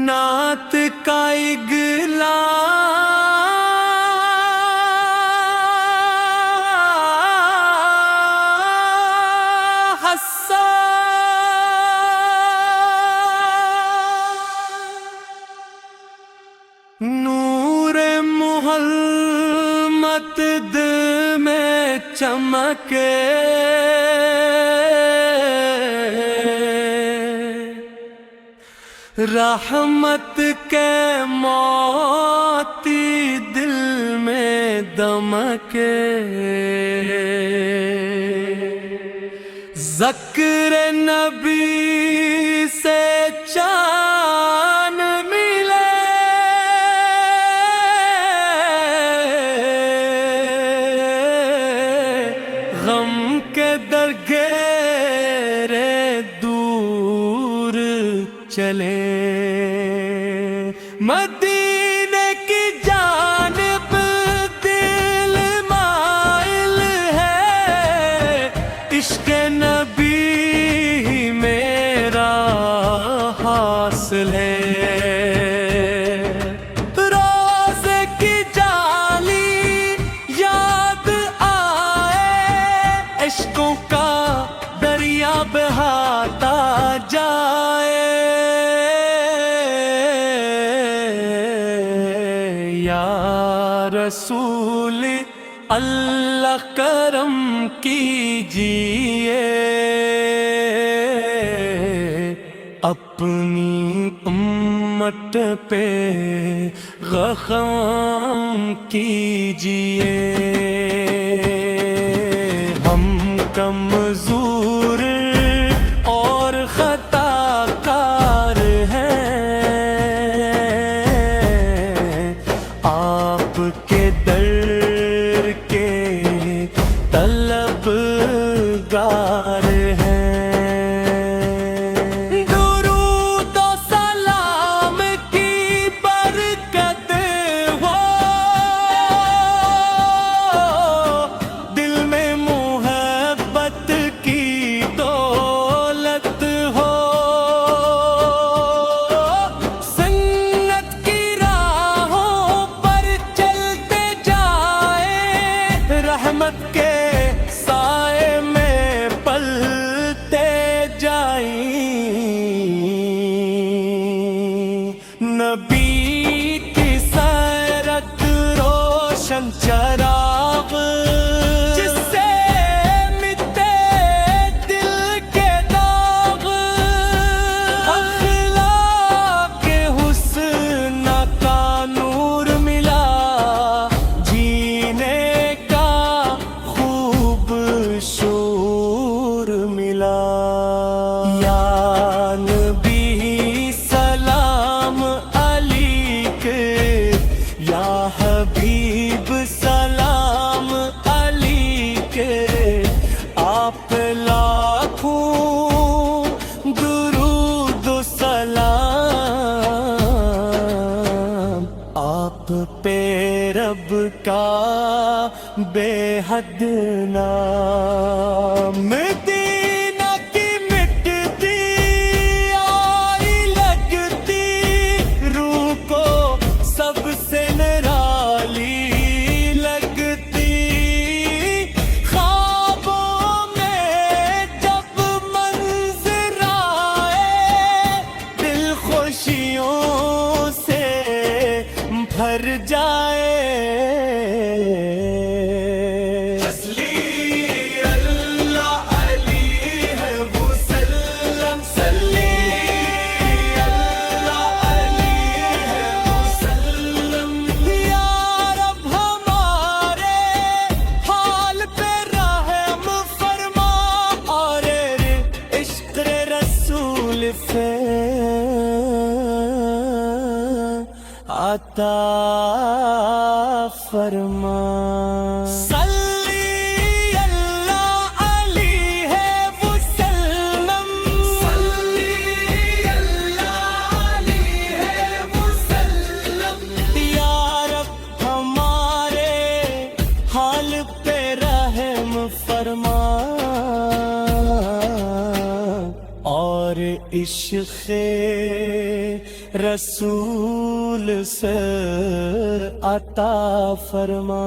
नात का इगला हस्सा नूर मुहम्मद दिल में चमके रहमत के मोती दिल में दमके ज़िक्र नबी से चान मिले गम के दरगेरे दूर चले मदीने की जानिब दिल माइल है इश्क़ नबी मेरा हासिल है रोज़े की जाली याद आए इश्क़ों का दरिया बहाता जाए या रसूल अल्लाह करम कीजिए अपनी उम्मत पे रहम कीजिए हम कमज़ोर और खताकार हैं आपके दर के तलबगार हैं दुरूद और सलाम की बरकत हो दिल में मोहब्बत की दौलत हो सुन्नत की राहों पर चलते जाए रहमत के साए में पलते जाएं नबी की सैरत रोशन चराग जिससे मिटे दिल के दाग अखलाक हुस्न का नूर मिला जीने का खूब शूर मिला या नबी सलाम अलैक या हबीब सलाम अलैक आप लाखों दुरूद सलाम आप पे रब का बेहद नाम मदीना की मिटती आई लगती रूह को सबसे निराली लगती ख्वाबों में जब मंज़र आए दिल खुशियों से भर जाए अता फरमा सल्ली अल्लाह अलैहि वसल्लम सल्ली अल्लाह अलैहि वसल्लम या रब हमारे پہ رحم فرما اور عشق رسول سے عطا فرما.